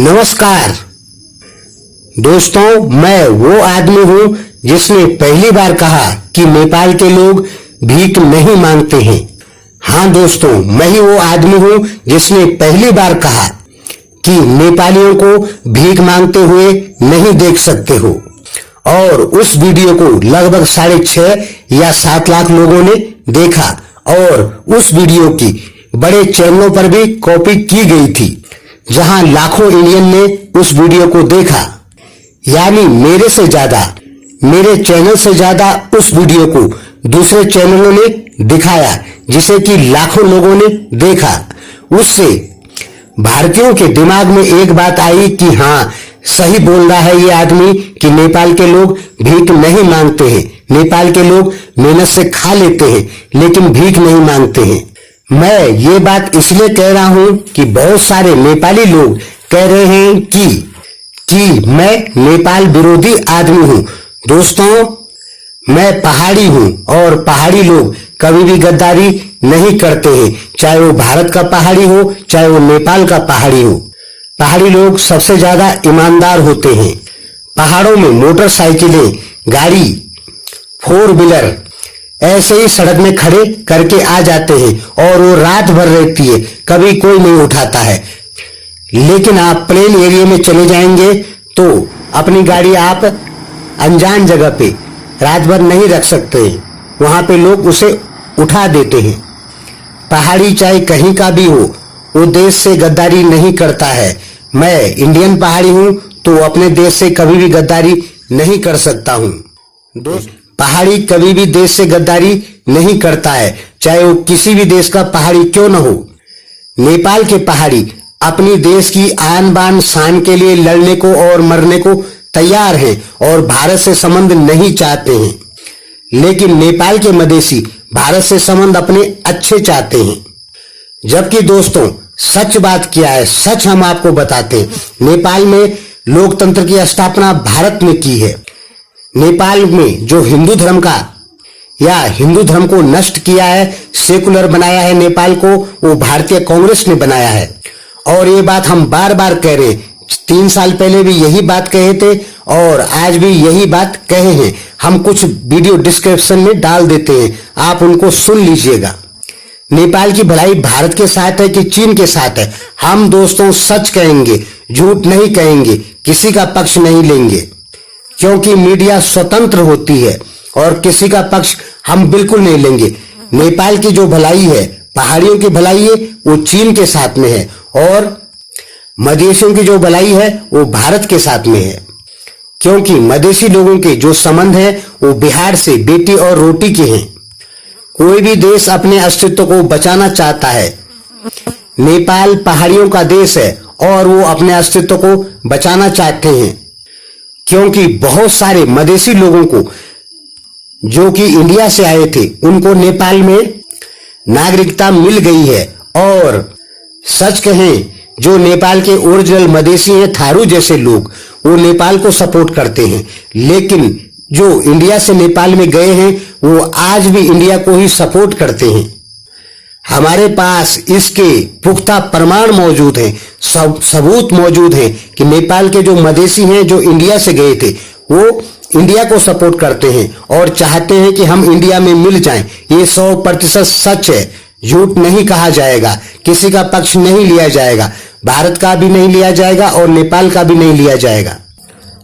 नमस्कार दोस्तों, मैं वो आदमी हूं जिसने पहली बार कहा कि नेपाल के लोग भीख नहीं मांगते हैं। हाँ दोस्तों, मैं ही वो आदमी हूं जिसने पहली बार कहा कि नेपालियों को भीख मांगते हुए नहीं देख सकते हो। और उस वीडियो को लगभग 6.5 या 7 लाख लोगों ने देखा और उस वीडियो की बड़े चैनलों पर भी कॉपी की गई थी, जहां लाखों इंडियन ने उस वीडियो को देखा। यानी मेरे से ज्यादा, मेरे चैनल से ज्यादा उस वीडियो को दूसरे चैनलों ने दिखाया, जिसे कि लाखों लोगों ने देखा। उससे भारतीयों के दिमाग में एक बात आई कि हाँ, सही बोल रहा है ये आदमी कि नेपाल के लोग भीख नहीं मांगते हैं। नेपाल के लोग मेहनत से खा लेते हैं लेकिन भीख नहीं मांगते हैं। मैं ये बात इसलिए कह रहा हूं कि बहुत सारे नेपाली लोग कह रहे हैं कि मैं नेपाल विरोधी आदमी हूं। दोस्तों, मैं पहाड़ी हूं और पहाड़ी लोग कभी भी गद्दारी नहीं करते हैं, चाहे वो भारत का पहाड़ी हो चाहे वो नेपाल का पहाड़ी हो। पहाड़ी लोग सबसे ज्यादा ईमानदार होते हैं। पहाड़ों में मोटरसाइकिलें, गाड़ी, 4 व्हीलर ऐसे ही सड़क में खड़े करके आ जाते हैं और वो रात भर रहती है, कभी कोई नहीं उठाता है। लेकिन आप प्लेन एरिया में चले जाएंगे तो अपनी गाड़ी आप अनजान जगह पे रात भर नहीं रख सकते हैं, वहां पे लोग उसे उठा देते हैं। पहाड़ी चाहे कहीं का भी हो, वो देश से गद्दारी नहीं करता है। मैं इंडियन पहाड़ी हूं तो अपने देश से कभी भी गद्दारी नहीं कर सकता हूं। दोस्त, पहाड़ी कभी भी देश से गद्दारी नहीं करता है, चाहे वो किसी भी देश का पहाड़ी क्यों न हो। नेपाल के पहाड़ी अपनी देश की आन बान शान के लिए लड़ने को और मरने को तैयार हैं और भारत से संबंध नहीं चाहते हैं। लेकिन नेपाल के मधेसी भारत से संबंध अपने अच्छे चाहते हैं। जबकि दोस्तों, सच बात क्या है, सच हम आपको बताते हैं। नेपाल में लोकतंत्र की स्थापना भारत ने की है। नेपाल में जो हिंदू धर्म का या हिंदू धर्म को नष्ट किया है, सेकुलर बनाया है नेपाल को, वो भारतीय कांग्रेस ने बनाया है। और ये बात हम बार बार कह रहे हैं। 3 साल पहले भी यही बात कहे थे और आज भी यही बात कहे हैं। हम कुछ वीडियो डिस्क्रिप्शन में डाल देते हैं, आप उनको सुन लीजिएगा। नेपाल की भलाई भारत के साथ है कि चीन के साथ है? हम दोस्तों सच कहेंगे, झूठ नहीं कहेंगे, किसी का पक्ष नहीं लेंगे, क्योंकि मीडिया स्वतंत्र होती है और किसी का पक्ष हम बिल्कुल नहीं लेंगे। नेपाल की जो भलाई है, पहाड़ियों की भलाई है, वो चीन के साथ में है और मधेसियों की जो भलाई है वो भारत के साथ में है। क्योंकि मधेसी लोगों के जो संबंध है वो बिहार से बेटी और रोटी के हैं। कोई भी देश अपने अस्तित्व को बचाना चाहता है। नेपाल पहाड़ियों का देश है और वो अपने अस्तित्व को बचाना चाहते हैं, क्योंकि बहुत सारे मधेसी लोगों को जो कि इंडिया से आए थे, उनको नेपाल में नागरिकता मिल गई है। और सच कहें, जो नेपाल के ओरिजिनल मधेसी हैं, थारू जैसे लोग, वो नेपाल को सपोर्ट करते हैं। लेकिन जो इंडिया से नेपाल में गए हैं, वो आज भी इंडिया को ही सपोर्ट करते हैं। हमारे पास इसके पुख्ता प्रमाण मौजूद हैं, सबूत मौजूद हैं कि नेपाल के जो मधेसी हैं, जो इंडिया से गए थे, वो इंडिया को सपोर्ट करते हैं और चाहते हैं कि हम इंडिया में मिल जाएं। ये 100% सच है, झूठ नहीं कहा जाएगा, किसी का पक्ष नहीं लिया जाएगा, भारत का भी नहीं लिया जाएगा और नेपाल का भी नहीं लिया जाएगा।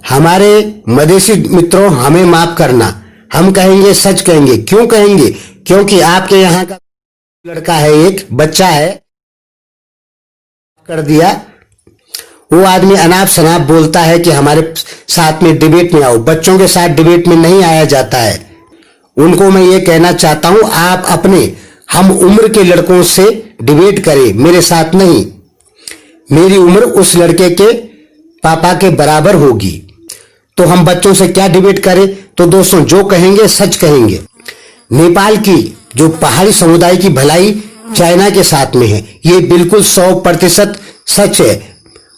हमारे मधेसी मित्रों, हमें माफ करना, हम कहेंगे, सच कहेंगे। क्यों कहेंगे? क्योंकि आपके यहाँ का लड़का है, एक बच्चा है, कर दिया, वो आदमी अनाप शनाप बोलता है कि हमारे साथ में डिबेट में आओ। बच्चों के साथ डिबेट में नहीं आया जाता है। उनको मैं ये कहना चाहता हूं, आप अपने हम उम्र के लड़कों से डिबेट करें, मेरे साथ नहीं। मेरी उम्र उस लड़के के पापा के बराबर होगी, तो हम बच्चों से क्या डिबेट करें? तो दोस्तों, जो कहेंगे सच कहेंगे। नेपाल की जो पहाड़ी समुदाय की भलाई चाइना के साथ में है, ये बिल्कुल 100% सच है।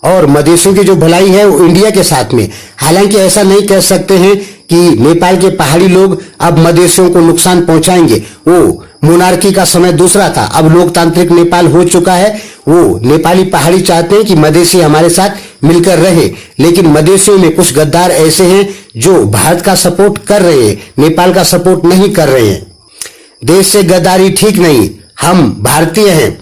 और मदेशियों की जो भलाई है वो इंडिया के साथ में। हालांकि ऐसा नहीं कह सकते हैं कि नेपाल के पहाड़ी लोग अब मदेशियों को नुकसान पहुंचाएंगे। वो मोनार्की का समय दूसरा था, अब लोकतांत्रिक नेपाल हो चुका है। वो नेपाली पहाड़ी चाहते हैं कि मदेशी हमारे साथ मिलकर रहे, लेकिन मदेशियों में कुछ गद्दार ऐसे हैं जो भारत का सपोर्ट कर रहे हैं, नेपाल का सपोर्ट नहीं कर रहे हैं। देश से गद्दारी ठीक नहीं। हम भारतीय हैं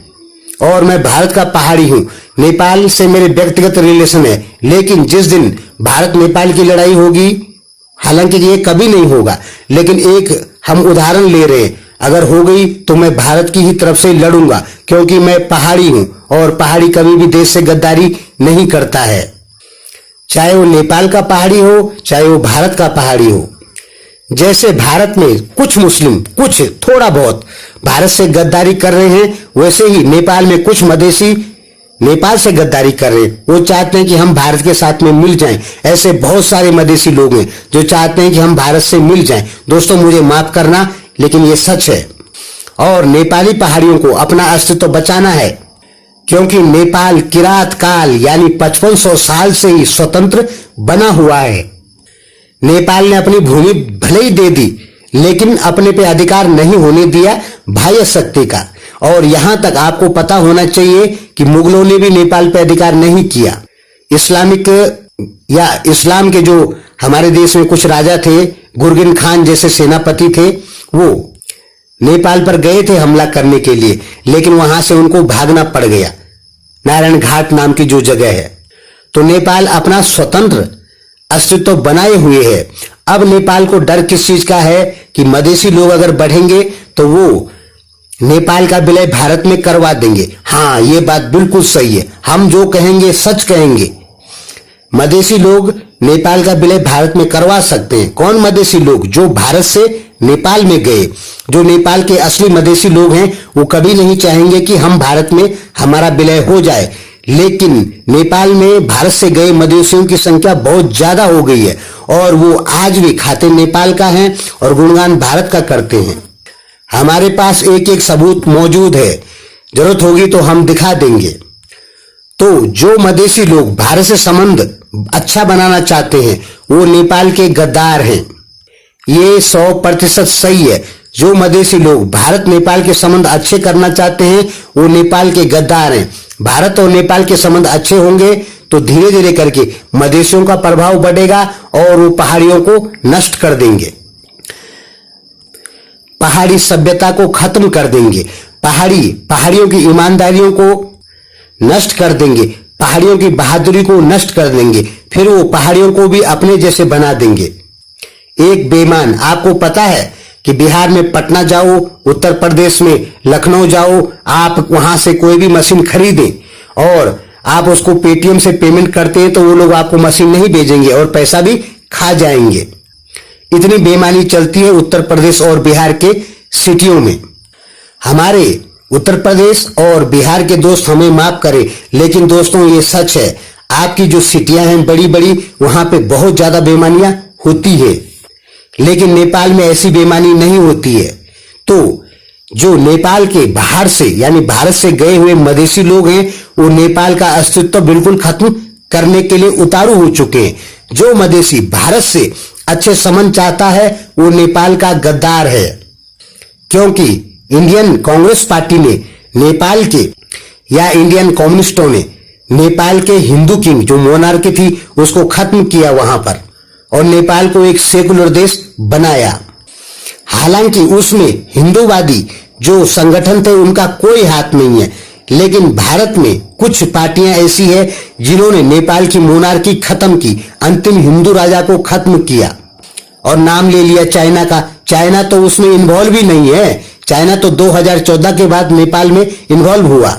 और मैं भारत का पहाड़ी हूं। नेपाल से मेरे व्यक्तिगत रिलेशन है, लेकिन जिस दिन भारत नेपाल की लड़ाई होगी, हालांकि ये कभी नहीं होगा, लेकिन एक हम उदाहरण ले रहे हैं, अगर हो गई तो मैं भारत की ही तरफ से लड़ूंगा, क्योंकि मैं पहाड़ी हूं और पहाड़ी कभी भी देश से गद्दारी नहीं करता है। चाहे वो नेपाल का पहाड़ी हो, चाहे वो भारत का पहाड़ी हो। जैसे भारत में कुछ मुस्लिम, कुछ थोड़ा बहुत भारत से गद्दारी कर रहे हैं, वैसे ही नेपाल में कुछ मदेशी नेपाल से गद्दारी कर रहे हैं। वो चाहते हैं कि हम भारत के साथ में मिल जाएं। ऐसे बहुत सारे मदेशी लोग हैं जो चाहते हैं कि हम भारत से मिल जाएं। दोस्तों, मुझे माफ करना, लेकिन ये सच है। और नेपाली पहाड़ियों को अपना अस्तित्व बचाना है, क्योंकि नेपाल किरात काल यानी 5500 साल से ही स्वतंत्र बना हुआ है। नेपाल ने अपनी भूमि भले ही दे दी, लेकिन अपने पे अधिकार नहीं होने दिया बाह्य शक्ति का। और यहां तक आपको पता होना चाहिए कि मुगलों ने भी नेपाल पे अधिकार नहीं किया। इस्लामिक या इस्लाम के जो हमारे देश में कुछ राजा थे, गुरगिन खान जैसे सेनापति थे, वो नेपाल पर गए थे हमला करने के लिए, लेकिन वहां से उनको भागना पड़ गया, नारायण घाट नाम की जो जगह है। तो नेपाल अपना स्वतंत्र अस्तित्व बनाए हुए है। अब नेपाल को डर किस चीज का है कि मदेशी लोग अगर बढ़ेंगे तो वो नेपाल का विलय भारत में करवा देंगे। हाँ, ये बात बिल्कुल सही है, हम जो कहेंगे सच कहेंगे। मदेशी लोग नेपाल का विलय भारत में करवा सकते हैं। कौन मदेशी लोग? जो भारत से नेपाल में गए, जो नेपाल के असली मदेशी लोग हैं, वो कभी नहीं चाहेंगे कि हम भारत में हमारा विलय हो जाए। लेकिन नेपाल में भारत से गए मदेशियों की संख्या बहुत ज्यादा हो गई है और वो आज भी खाते नेपाल का हैं और गुणगान भारत का करते हैं। हमारे पास एक एक सबूत मौजूद है, जरूरत होगी तो हम दिखा देंगे। तो जो मदेशी लोग भारत से संबंध अच्छा बनाना चाहते हैं वो नेपाल के गद्दार हैं। ये 100% सही है। जो मदेशी लोग भारत नेपाल के संबंध अच्छे करना चाहते हैं वो नेपाल के गद्दार हैं। भारत और नेपाल के संबंध अच्छे होंगे तो धीरे धीरे करके मदेशियों का प्रभाव बढ़ेगा और वो पहाड़ियों को नष्ट कर देंगे, पहाड़ी सभ्यता को खत्म कर देंगे, पहाड़ियों की ईमानदारियों को नष्ट कर देंगे, पहाड़ियों की बहादुरी को नष्ट कर देंगे। फिर वो पहाड़ियों को भी अपने जैसे बना देंगे। एक बेईमान, आपको पता है कि बिहार में पटना जाओ, उत्तर प्रदेश में लखनऊ जाओ, आप वहां से कोई भी मशीन खरीदें और आप उसको पेटीएम से पेमेंट करते हैं तो वो लोग आपको मशीन नहीं भेजेंगे और पैसा भी खा जाएंगे। इतनी बेईमानी चलती है उत्तर प्रदेश और बिहार के सिटियों में। हमारे उत्तर प्रदेश और बिहार के दोस्त हमें माफ करें, लेकिन दोस्तों ये सच है, आपकी जो सिटियां हैं बड़ी बड़ी, वहां पे बहुत ज्यादा बेईमानियां होती है, लेकिन नेपाल में ऐसी बेईमानी नहीं होती है। तो जो नेपाल के बाहर से यानी भारत से गए हुए मदेशी लोग हैं वो नेपाल का अस्तित्व बिल्कुल खत्म करने के लिए उतारू हो चुके हैं। जो मदेशी भारत से अच्छे संबंध चाहता है वो नेपाल का गद्दार है, क्योंकि इंडियन कांग्रेस पार्टी ने नेपाल के या इंडियन कम्युनिस्टों ने नेपाल के हिंदू किंग जो मोनार्की थी उसको खत्म किया वहां पर और नेपाल को एक सेकुलर देश बनाया। हालांकि उसमें हिंदूवादी जो संगठन थे उनका कोई हाथ नहीं है, लेकिन भारत में कुछ पार्टियां ऐसी है जिन्होंने नेपाल की मोनार्की खत्म की, अंतिम हिंदू राजा को खत्म किया और नाम ले लिया चाइना का। चाइना तो उसमें इन्वॉल्व ही नहीं है, चाइना तो 2014 के बाद नेपाल में इन्वॉल्व हुआ।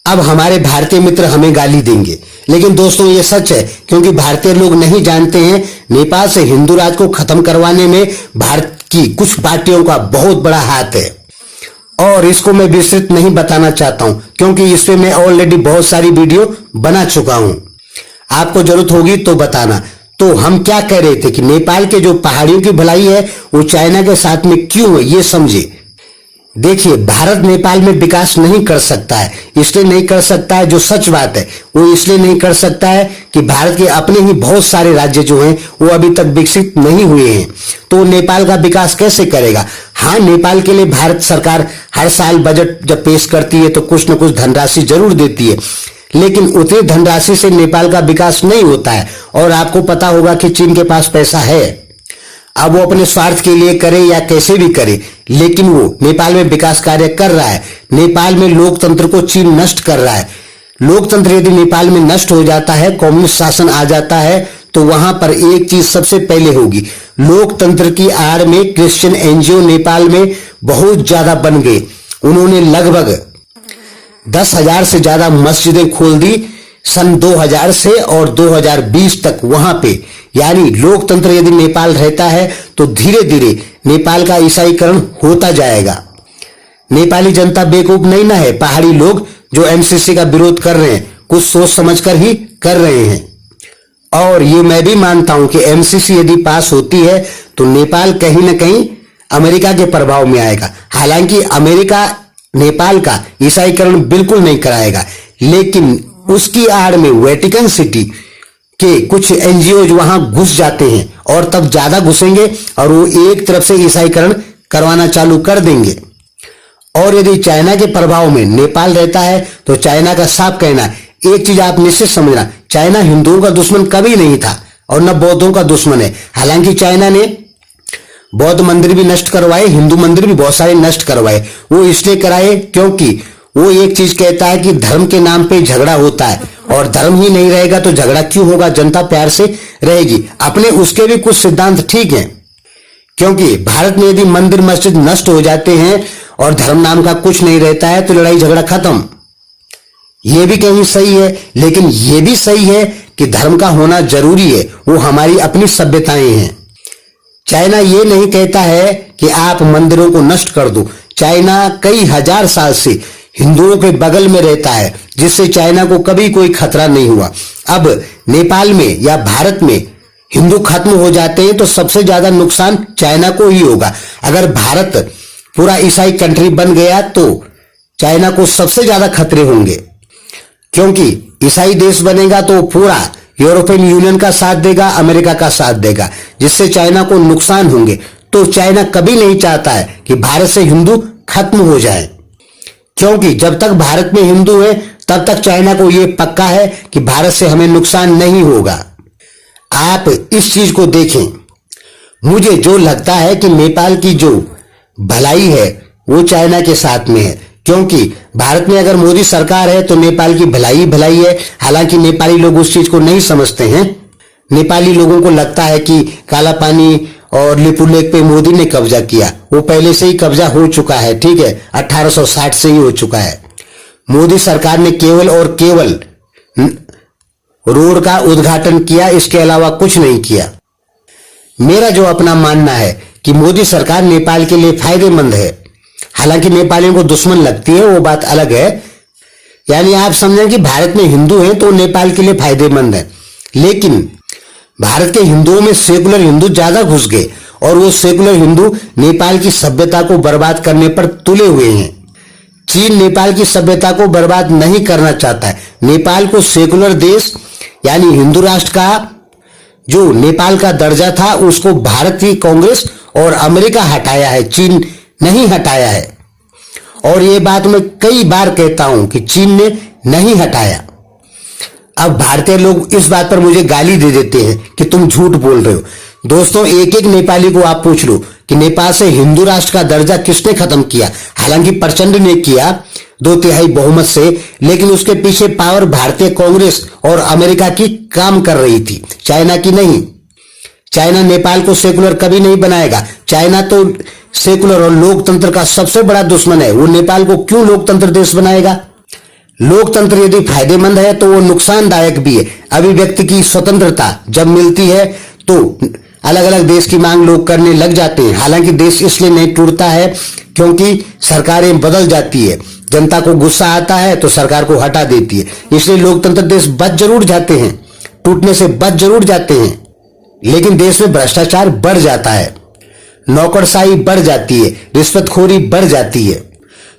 अब हमारे भारतीय मित्र हमें गाली देंगे, लेकिन दोस्तों ये सच है, क्योंकि भारतीय लोग नहीं जानते हैं नेपाल से हिंदू राज को खत्म करवाने में भारत की कुछ पार्टियों का बहुत बड़ा हाथ है। और इसको मैं विस्तृत नहीं बताना चाहता हूं, क्योंकि इस पे मैं ऑलरेडी बहुत सारी वीडियो बना चुका हूं। आपको जरूरत होगी तो बताना। तो हम क्या कह रहे थे कि नेपाल के जो पहाड़ियों की भलाई है वो चाइना के साथ में क्यों है, ये समझे। देखिए, भारत नेपाल में विकास नहीं कर सकता है। इसलिए नहीं कर सकता है, जो सच बात है वो इसलिए नहीं कर सकता है कि भारत के अपने ही बहुत सारे राज्य जो हैं वो अभी तक विकसित नहीं हुए हैं। तो नेपाल का विकास कैसे करेगा? हाँ, नेपाल के लिए भारत सरकार हर साल बजट जब पेश करती है तो कुछ न कुछ धनराशि जरूर देती है, लेकिन उतनी धनराशि से नेपाल का विकास नहीं होता है। और आपको पता होगा कि चीन के पास पैसा है। अब वो अपने स्वार्थ के लिए करे या कैसे भी करे, लेकिन वो नेपाल में विकास कार्य कर रहा है। नेपाल में लोकतंत्र को चीन नष्ट कर रहा है। लोकतंत्र यदि नेपाल में नष्ट हो जाता है, कम्युनिस्ट शासन आ जाता है, तो वहां पर एक चीज सबसे पहले होगी। लोकतंत्र की आड़ में क्रिश्चियन एनजीओ नेपाल में बहुत ज्यादा बन गए। उन्होंने लगभग 10,000 से ज्यादा मस्जिदें खोल दी सन 2000 से, और 2020 तक वहां पे, यानी लोकतंत्र यदि नेपाल रहता है तो धीरे धीरे नेपाल का ईसाईकरण होता जाएगा। नेपाली जनता बेवकूफ नहीं ना है। पहाड़ी लोग जो एमसीसी का विरोध कर रहे हैं कुछ सोच समझकर ही कर रहे हैं। और ये मैं भी मानता हूं कि एमसीसी यदि पास होती है तो नेपाल कहीं ना कहीं अमेरिका के प्रभाव में आएगा। हालांकि अमेरिका नेपाल का ईसाईकरण बिल्कुल नहीं कराएगा, लेकिन उसकी आड़ में वेटिकन सिटी के कुछ एनजीओ वहां घुस जाते हैं, और तब ज्यादा घुसेंगे और वो एक तरफ से ईसाईकरण करवाना चालू कर देंगे। और यदि चाइना के प्रभाव में नेपाल रहता है तो चाइना का साफ कहना है, एक चीज आप निश्चित समझना, चाइना हिंदुओं का दुश्मन कभी नहीं था और न बौद्धों का दुश्मन है। हालांकि चाइना ने बौद्ध मंदिर भी नष्ट करवाए, हिंदू मंदिर भी बहुत सारे नष्ट करवाए। वो इसलिए कराए क्योंकि वो एक चीज कहता है कि धर्म के नाम पे झगड़ा होता है, और धर्म ही नहीं रहेगा तो झगड़ा क्यों होगा, जनता प्यार से रहेगी। अपने उसके भी कुछ सिद्धांत ठीक हैं, क्योंकि भारत में यदि मंदिर मस्जिद नष्ट हो जाते हैं और धर्म नाम का कुछ नहीं रहता है तो लड़ाई झगड़ा खत्म। ये भी कहीं सही है, लेकिन ये भी सही है कि धर्म का होना जरूरी है। वो हमारी अपनी सभ्यताएं हैं। चाइना ये नहीं कहता है कि आप मंदिरों को नष्ट कर दो। चाइना कई हजार साल से हिंदुओं के बगल में रहता है, जिससे चाइना को कभी कोई खतरा नहीं हुआ। अब नेपाल में या भारत में हिंदू खत्म हो जाते हैं तो सबसे ज्यादा नुकसान चाइना को ही होगा। अगर भारत पूरा ईसाई कंट्री बन गया तो चाइना को सबसे ज्यादा खतरे होंगे, क्योंकि ईसाई देश बनेगा तो पूरा यूरोपियन यूनियन का साथ देगा, अमेरिका का साथ देगा, जिससे चाइना को नुकसान होंगे। तो चाइना कभी नहीं चाहता है कि भारत से हिंदू खत्म हो जाए, क्योंकि जब तक भारत में हिंदू है तब तक चाइना को यह पक्का है कि भारत से हमें नुकसान नहीं होगा। आप इस चीज को देखें। मुझे जो लगता है कि नेपाल की जो भलाई है वो चाइना के साथ में है, क्योंकि भारत में अगर मोदी सरकार है तो नेपाल की भलाई भलाई है। हालांकि नेपाली लोग उस चीज को नहीं समझते हैं। नेपाली लोगों को लगता है कि काला पानी और लिपुलेख पे मोदी ने कब्जा किया। वो पहले से ही कब्जा हो चुका है, ठीक है, 1860 से ही हो चुका है। मोदी सरकार ने केवल और केवल रोड का उद्घाटन किया, इसके अलावा कुछ नहीं किया। मेरा जो अपना मानना है कि मोदी सरकार नेपाल के लिए फायदेमंद है। हालांकि नेपालियों को दुश्मन लगती है, वो बात अलग है। यानी आप समझें कि भारत में हिंदू हैं तो नेपाल के लिए फायदेमंद है, लेकिन भारत के हिंदुओं में सेकुलर हिंदू ज्यादा घुस गए, और वो सेकुलर हिंदू नेपाल की सभ्यता को बर्बाद करने पर तुले हुए हैं। चीन नेपाल की सभ्यता को बर्बाद नहीं करना चाहता है। नेपाल को सेकुलर देश यानी हिंदू राष्ट्र का जो नेपाल का दर्जा था उसको भारत की कांग्रेस और अमेरिका हटाया है, चीन नहीं हटाया है। और ये बात मैं कई बार कहता हूं कि चीन ने नहीं हटाया। अब भारतीय लोग इस बात पर मुझे गाली दे देते हैं कि तुम झूठ बोल रहे हो। दोस्तों, एक एक नेपाली को आप पूछ लो कि नेपाल से हिंदू राष्ट्र का दर्जा किसने खत्म किया। हालांकि प्रचंड ने किया 2/3 बहुमत से, लेकिन उसके पीछे पावर भारतीय कांग्रेस और अमेरिका की काम कर रही थी, चाइना की नहीं। चाइना नेपाल को सेकुलर कभी नहीं बनाएगा। चाइना तो सेकुलर और लोकतंत्र का सबसे बड़ा दुश्मन है। वो नेपाल को क्यों लोकतंत्र देश बनाएगा? लोकतंत्र यदि फायदेमंद है तो वो नुकसानदायक भी है। अभिव्यक्ति की स्वतंत्रता जब मिलती है तो अलग अलग देश की मांग लोग करने लग जाते हैं। हालांकि देश इसलिए नहीं टूटता है क्योंकि सरकारें बदल जाती है, जनता को गुस्सा आता है तो सरकार को हटा देती है। इसलिए लोकतंत्र देश बच जरूर जाते हैं, टूटने से बच जरूर जाते हैं, लेकिन देश में भ्रष्टाचार बढ़ जाता है। नौकरशाही बढ़ जाती है, रिश्वतखोरी बढ़ जाती है,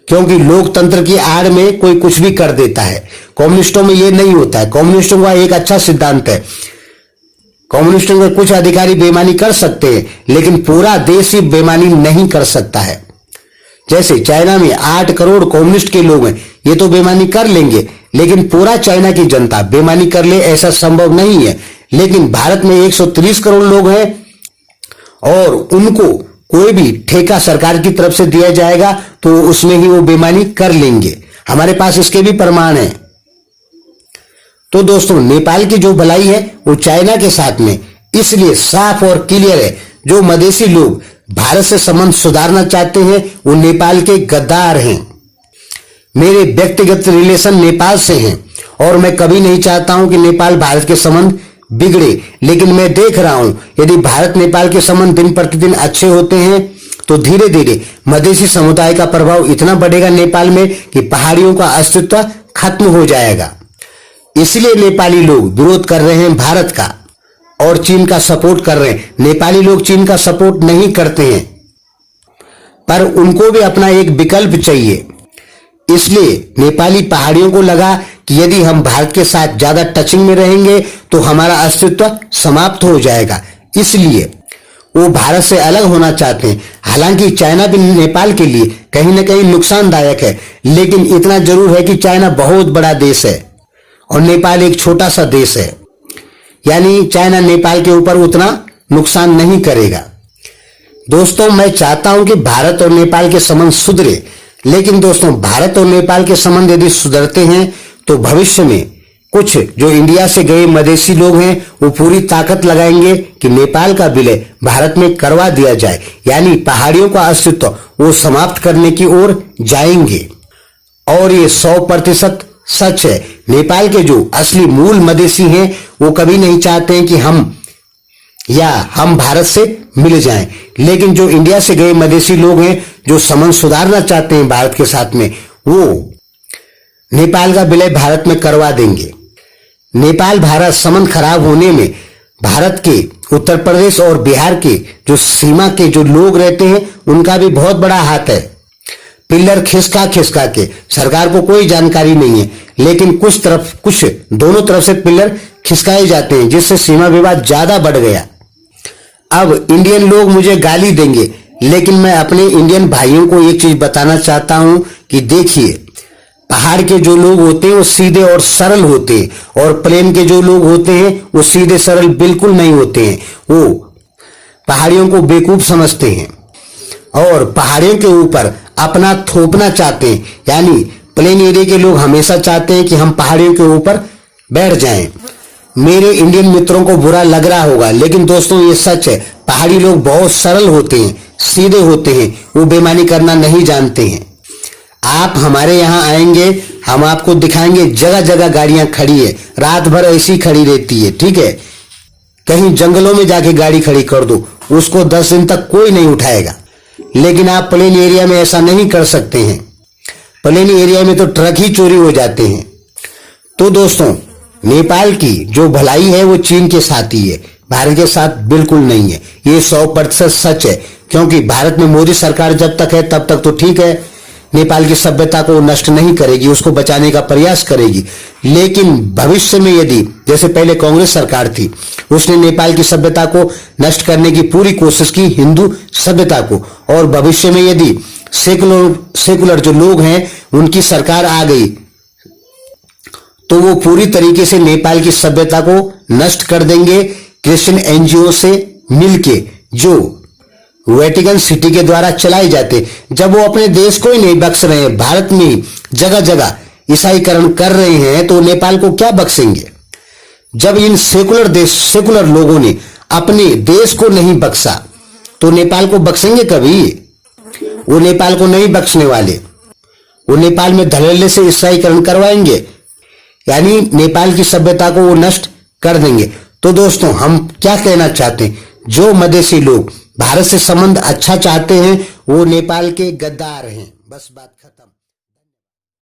क्योंकि लोकतंत्र की आड़ में कोई कुछ भी कर देता है। कम्युनिस्टों में ये नहीं होता है। कम्युनिस्टों का एक अच्छा सिद्धांत है, कम्युनिस्टों के कुछ अधिकारी बेईमानी कर सकते हैं, लेकिन पूरा देश ही बेईमानी नहीं कर सकता है। जैसे चाइना में 8 करोड़ कम्युनिस्ट के लोग हैं, ये तो बेईमानी कर लेंगे, लेकिन पूरा चाइना की जनता बेईमानी कर ले ऐसा संभव नहीं है। लेकिन भारत में 130 करोड़ लोग हैं और उनको कोई भी ठेका सरकार की तरफ से दिया जाएगा तो उसमें ही वो बेईमानी कर लेंगे। हमारे पास इसके भी प्रमाण हैं। तो दोस्तों, नेपाल की जो भलाई है वो चाइना के साथ में इसलिए साफ और क्लियर है। जो मधेसी लोग भारत से संबंध सुधारना चाहते हैं वो नेपाल के गद्दार हैं। मेरे व्यक्तिगत रिलेशन नेपाल से हैं और मैं कभी नहीं चाहता हूं कि नेपाल भारत के संबंध बिगड़े, लेकिन मैं देख रहा हूं यदि भारत नेपाल के संबंध दिन प्रतिदिन अच्छे होते हैं तो धीरे धीरे मधेसी समुदाय का प्रभाव इतना बढ़ेगा नेपाल में कि पहाड़ियों का अस्तित्व खत्म हो जाएगा। इसलिए नेपाली लोग विरोध कर रहे हैं भारत का और चीन का सपोर्ट कर रहे हैं। नेपाली लोग चीन का सपोर्ट नहीं करते हैं, पर उनको भी अपना एक विकल्प चाहिए। इसलिए नेपाली पहाड़ियों को लगा कि यदि हम भारत के साथ ज्यादा टचिंग में रहेंगे तो हमारा अस्तित्व समाप्त हो जाएगा। इसलिए वो भारत से अलग होना चाहते हैं। हालांकि चाइना भी नेपाल के लिए कहीं ना कहीं नुकसानदायक है, लेकिन इतना जरूर है कि चाइना बहुत बड़ा देश है और नेपाल एक छोटा सा देश है, यानी चाइना नेपाल के ऊपर उतना नुकसान नहीं करेगा। दोस्तों, मैं चाहता हूं कि भारत और नेपाल के संबंध सुधरे, लेकिन दोस्तों भारत और नेपाल के संबंध यदि सुधरते हैं तो भविष्य में कुछ जो इंडिया से गए मधेसी लोग हैं वो पूरी ताकत लगाएंगे कि नेपाल का विलय भारत में करवा दिया जाए, यानी पहाड़ियों का अस्तित्व वो समाप्त करने की ओर जाएंगे। और ये 100% सच है। नेपाल के जो असली मूल मधेसी हैं वो कभी नहीं चाहते हैं कि हम भारत से मिल जाएं, लेकिन जो इंडिया से गए मधेसी लोग हैं जो संबंध सुधारना चाहते हैं भारत के साथ में, वो नेपाल का विलय भारत में करवा देंगे। नेपाल भारत संबंध खराब होने में भारत के उत्तर प्रदेश और बिहार के जो सीमा के जो लोग रहते हैं उनका भी बहुत बड़ा हाथ है। पिल्लर खिसका खिसका के सरकार को कोई जानकारी नहीं है, लेकिन कुछ दोनों तरफ से पिल्लर खिसकाए जाते हैं, जिससे सीमा विवाद ज्यादा बढ़ गया। अब इंडियन लोग मुझे गाली देंगे, लेकिन मैं अपने इंडियन भाइयों को एक चीज बताना चाहता हूं कि देखिए, पहाड़ के जो लोग होते हैं वो सीधे और सरल होते हैं, और प्लेन के जो लोग होते हैं वो सीधे सरल बिल्कुल नहीं होते हैं। वो पहाड़ियों को बेवकूफ समझते हैं और पहाड़ियों के ऊपर अपना थोपना चाहते हैं, यानी प्लेन एरिया के लोग हमेशा चाहते हैं कि हम पहाड़ियों के ऊपर बैठ जाएं। मेरे इंडियन मित्रों को बुरा लग रहा होगा, लेकिन दोस्तों ये सच है। पहाड़ी लोग बहुत सरल होते हैं, सीधे होते हैं, वो बेईमानी करना नहीं जानते हैं। आप हमारे यहाँ आएंगे, हम आपको दिखाएंगे जगह जगह गाड़ियां खड़ी है, रात भर ऐसी खड़ी रहती है, ठीक है। कहीं जंगलों में जाके गाड़ी खड़ी कर दो, उसको 10 दिन तक कोई नहीं उठाएगा, लेकिन आप प्लेन एरिया में ऐसा नहीं कर सकते हैं। प्लेन एरिया में तो ट्रक ही चोरी हो जाते हैं। तो दोस्तों, नेपाल की जो भलाई है वो चीन के साथ ही है, भारत के साथ बिल्कुल नहीं है। ये 100% सच है, क्योंकि भारत में मोदी सरकार जब तक है तब तक तो ठीक है, नेपाल की सभ्यता को नष्ट नहीं करेगी, उसको बचाने का प्रयास करेगी। लेकिन भविष्य में यदि जैसे पहले कांग्रेस सरकार थी, उसने नेपाल की सभ्यता को नष्ट करने की पूरी कोशिश की, हिंदू सभ्यता को, और भविष्य में यदि सेकुलर जो लोग हैं उनकी सरकार आ गई तो वो पूरी तरीके से नेपाल की सभ्यता को नष्ट कर देंगे। क्रिश्चियन एनजीओ से मिलके जो वेटिकन सिटी के द्वारा चलाए जाते, जब वो अपने देश को ही नहीं बख्श रहे हैं, भारत में ही जगह जगह ईसाईकरण कर रहे हैं, तो नेपाल को क्या बख्शेंगे। जब इन सेकुलर लोगों ने अपने देश को नहीं बख्शा तो नेपाल को बख्शेंगे कभी? वो नेपाल को नहीं बख्शने वाले। वो नेपाल में धड़ल्ले से ईसाईकरण करवाएंगे, यानी नेपाल की सभ्यता को वो नष्ट कर देंगे। तो दोस्तों, हम क्या कहना चाहते हैं, जो मधेसी लोग भारत से संबंध अच्छा चाहते हैं वो नेपाल के गद्दार हैं। बस बात खत्म।